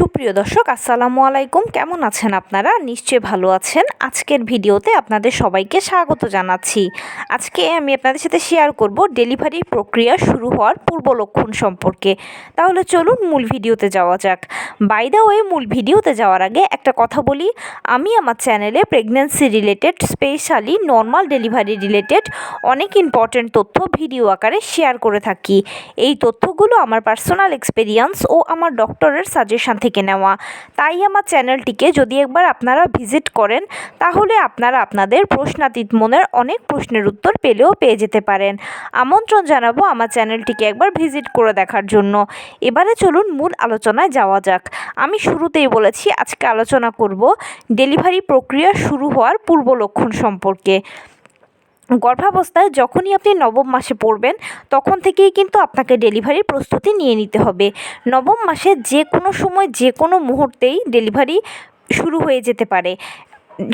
সুপ্রিয় দর্শক আসসালামু আলাইকুম, কেমন আছেন আপনারা? নিশ্চয়ই ভালো আছেন। আজকের ভিডিওতে আপনাদের সবাইকে স্বাগত জানাচ্ছি। আজকে আমি আপনাদের সাথে শেয়ার করব ডেলিভারি প্রক্রিয়া শুরু হওয়ার পূর্ব লক্ষণ সম্পর্কে। তাহলে চলুন মূল ভিডিওতে যাওয়া যাক। বাই দ্য ওয়ে, মূল ভিডিওতে যাওয়ার আগে একটা কথা বলি, আমি আমার চ্যানেলে pregnancy related, specially normal delivery related অনেক ইম্পর্ট্যান্ট তথ্য ভিডিও আকারে শেয়ার করে থাকি। এই তথ্যগুলো আমার পার্সোনাল এক্সপেরিয়েন্স ও আমার ডক্টরের সাজেশন থেকে নেওয়া। তাই আমার চ্যানেলটিকে যদি একবার আপনারা ভিজিট করেন তাহলে আপনারা আপনাদের প্রশ্নাতীত মনের অনেক প্রশ্নের উত্তর পেয়ে যেতে পারেন। আমন্ত্রণ জানাবো আমার চ্যানেলটিকে একবার ভিজিট করে দেখার জন্য। এবারে চলুন মূল আলোচনায় যাওয়া যাক। আমি শুরুতেই বলেছি আজকে আলোচনা করব ডেলিভারি প্রক্রিয়া শুরু হওয়ার পূর্ব লক্ষণ সম্পর্কে। গর্ভাবস্থায় যখনই আপনি নবম মাসে পড়বেন তখন থেকেই কিন্তু আপনাকে ডেলিভারির প্রস্তুতি নিয়ে নিতে হবে। নবম মাসে যে কোনো সময় যে কোনো মুহূর্তেই ডেলিভারি শুরু হয়ে যেতে পারে।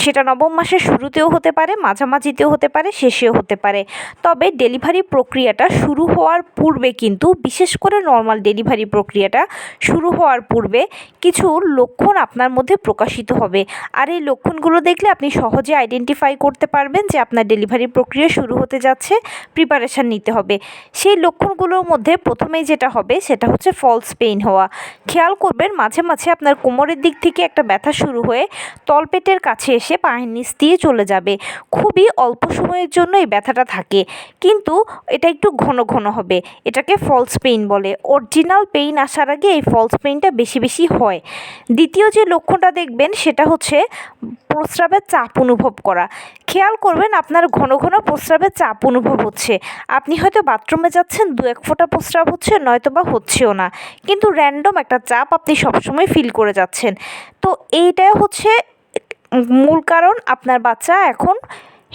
সেটা নবম মাসের শুরুতেও হতে পারে, মাঝামাঝিতেও হতে পারে, শেষেও হতে পারে। তবে ডেলিভারি প্রক্রিয়াটা শুরু হওয়ার পূর্বে কিন্তু, বিশেষ করে নর্মাল ডেলিভারি প্রক্রিয়াটা শুরু হওয়ার পূর্বে কিছু লক্ষণ আপনার মধ্যে প্রকাশিত হবে। আর এই লক্ষণগুলো দেখলে আপনি সহজে আইডেন্টিফাই করতে পারবেন যে আপনার ডেলিভারি প্রক্রিয়া শুরু হতে যাচ্ছে, প্রিপারেশান নিতে হবে। সেই লক্ষণগুলোর মধ্যে প্রথমেই যেটা হবে সেটা হচ্ছে ফলস পেইন হওয়া। খেয়াল করবেন মাঝে মাঝে আপনার কোমরের দিক থেকে একটা ব্যথা শুরু হয়ে তলপেটের কাছে এসে পায়ের নিচ দিয়ে চলে যাবে। খুবই অল্প সময়ের জন্য এই ব্যথাটা থাকে, কিন্তু এটা একটু ঘন ঘন হবে। এটাকে ফলস পেইন বলে। অরিজিনাল পেইন আসার আগে এই ফলস পেইনটা বেশি বেশি হয়। দ্বিতীয় যে লক্ষণটা দেখবেন সেটা হচ্ছে প্রস্রাবের চাপ অনুভব করা। খেয়াল করবেন আপনার ঘন ঘন প্রস্রাবের চাপ অনুভব হচ্ছে। আপনি হয়তো বাথরুমে যাচ্ছেন, দু এক ফোঁটা প্রস্রাব হচ্ছে, নয়তো বা হচ্ছেও না, কিন্তু র্যান্ডম একটা চাপ আপনি সবসময় ফিল করে যাচ্ছেন। তো এইটাই হচ্ছে মূল কারণ। আপনার বাচ্চা এখন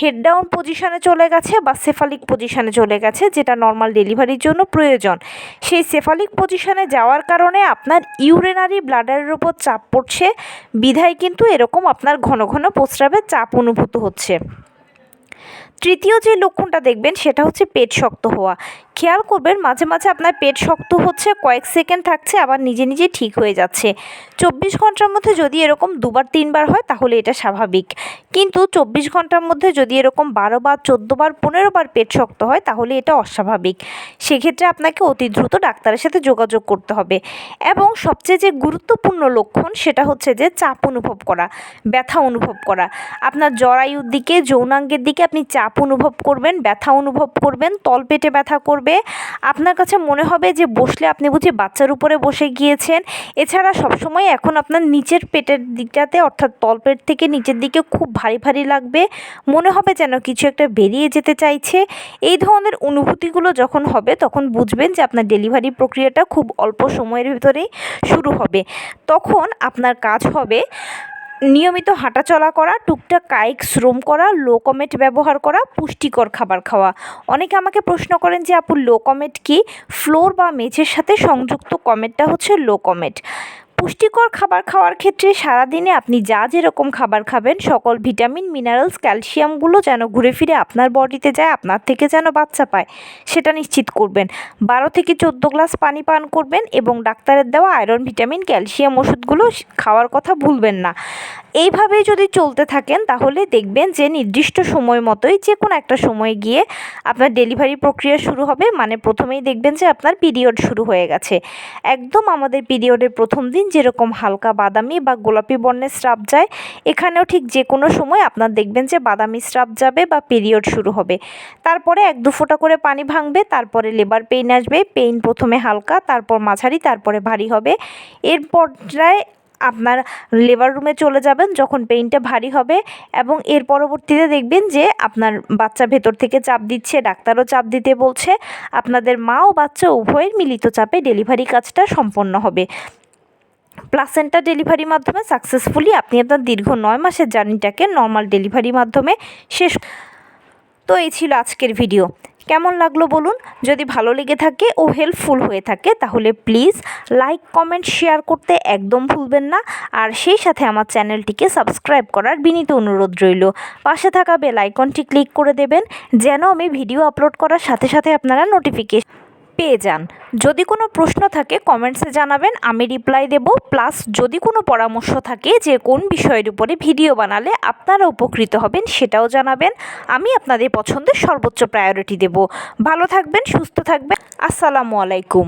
হেড ডাউন পজিশনে চলে গেছে বা সেফালিক পজিশনে চলে গেছে, যেটা নর্মাল ডেলিভারির জন্য প্রয়োজন। সেই সেফালিক পজিশনে যাওয়ার কারণে আপনার ইউরিনারি ব্লাডারের উপর চাপ পড়ছে, বিধায় কিন্তু এরকম আপনার ঘন ঘন প্রস্রাবের চাপ অনুভূত হচ্ছে। তৃতীয় যে লক্ষণটা দেখবেন সেটা হচ্ছে পেট শক্ত হওয়া। খেয়াল করবেন মাঝে মাঝে আপনার পেট শক্ত হচ্ছে, কয়েক সেকেন্ড থাকছে, আবার নিজে নিজে ঠিক হয়ে যাচ্ছে। 24 ঘন্টার মধ্যে যদি এরকম 2বার 3বার হয় তাহলে এটা স্বাভাবিক, কিন্তু 24 ঘন্টার মধ্যে যদি এরকম 12 বার, 14 বার, 15 বার পেট শক্ত হয় তাহলে এটা অস্বাভাবিক। সেক্ষেত্রে আপনাকে অতি দ্রুত ডাক্তারের সাথে যোগাযোগ করতে হবে। এবং সবচেয়ে যে গুরুত্বপূর্ণ লক্ষণ সেটা হচ্ছে যে চাপ অনুভব করা, ব্যথা অনুভব করা। আপনার জরায়ুর দিকে, যৌনাঙ্গের দিকে আপনি চাপ অনুভব করবেন, ব্যথা অনুভব করবেন, তলপেটে ব্যথা করবে। আপনার কাছে মনে হবে যে বসলে আপনি বুঝি বাচ্চার উপরে বসে গিয়েছেন। এছাড়া সবসময় এখন আপনার নিচের পেটের দিকটাতে, অর্থাৎ তলপেট থেকে নিচের দিকে খুব ভারী ভারী লাগবে, মনে হবে যেন কিছু একটা বেরিয়ে যেতে চাইছে। এই ধরনের অনুভূতিগুলো যখন হবে তখন বুঝবেন যে আপনার ডেলিভারি প্রক্রিয়াটা খুব অল্প সময়ের ভিতরেই শুরু হবে। তখন আপনার কাজ হবে নিয়মিত হাঁটাচলা করা, টুকটাক কায়িক শ্রম করা, লো কমেট ব্যবহার করা, পুষ্টিকর খাবার খাওয়া। অনেকে আমাকে প্রশ্ন করেন যে আপু লো কমেট কি? ফ্লোর বা মেঝের সাথে সংযুক্ত কমেটটা হচ্ছে লো কমেট। পুষ্টিকর খাবার খাওয়ার ক্ষেত্রে সারাদিনে আপনি যা যেরকম খাবার খাবেন, সকল ভিটামিন, মিনারেলস, ক্যালসিয়ামগুলো যেন ঘুরে ফিরে আপনার বডিতে যায়, আপনার থেকে যেন বাচ্চা পায়, সেটা নিশ্চিত করবেন। 12 থেকে 14 গ্লাস পানি পান করবেন এবং ডাক্তারের দেওয়া আয়রন, ভিটামিন, ক্যালসিয়াম ওষুধগুলো খাওয়ার কথা ভুলবেন না। এইভাবেই যদি চলতে থাকেন তাহলে দেখবেন যে নির্দিষ্ট সময় মতোই যে কোনো একটা সময় গিয়ে আপনার ডেলিভারি প্রক্রিয়া শুরু হবে। মানে প্রথমেই দেখবেন যে আপনার পিরিয়ড শুরু হয়ে গেছে। একদম আমাদের পিরিয়ডের প্রথম দিন যেরকম হালকা বাদামি বা গোলাপি বর্ণের স্রাব যায়, এখানেও ঠিক যে কোনো সময় আপনার দেখবেন যে বাদামি স্রাব যাবে বা পিরিয়ড শুরু হবে। তারপরে 1-2 ফোঁটা করে পানি ভাঙবে, তারপরে লেবার পেইন আসবে। পেইন প্রথমে হালকা, তারপর মাঝারি, তারপরে ভারী হবে। এরপর আপনার লেবার রুমে চলে যাবেন যখন পেইনটা ভারী হবে, এবং এর পরবর্তীতে দেখবেন যে আপনার বাচ্চা ভেতর থেকে চাপ দিচ্ছে, ডাক্তারও চাপ দিতে বলছে। আপনাদের মা ও বাচ্চা উভয়ের মিলিত চাপে ডেলিভারি কাজটা সম্পন্ন হবে। প্লাসেন্টা ডেলিভারির মাধ্যমে সাকসেসফুলি আপনি আপনার দীর্ঘ 9 মাসের জার্নিটাকে নর্মাল ডেলিভারির মাধ্যমে শেষ। তো এই ছিল আজকের ভিডিও। কেমন লাগলো বলুন? যদি ভালো লেগে থাকে ও হেল্পফুল হয়ে থাকে তাহলে প্লিজ লাইক, কমেন্ট, শেয়ার করতে একদম ভুলবেন না। আর সেই সাথে আমার চ্যানেলটিকে সাবস্ক্রাইব করার বিনীত অনুরোধ রইল। পাশে থাকা বেল আইকনটি ক্লিক করে দেবেন যেন আমি ভিডিও আপলোড করার সাথে সাথে আপনারা নোটিফিকেশন পেয়ে যান। যদি কোনো প্রশ্ন থাকে কমেন্টসে জানাবেন, আমি রিপ্লাই দেব। প্লাস যদি কোনো পরামর্শ থাকে যে কোন বিষয়ের উপরে ভিডিও বানালে আপনারা উপকৃত হবেন সেটাও জানাবেন, আমি আপনাদের পছন্দের সর্বোচ্চ প্রায়োরিটি দেব। ভালো থাকবেন, সুস্থ থাকবেন। আসসালামু আলাইকুম।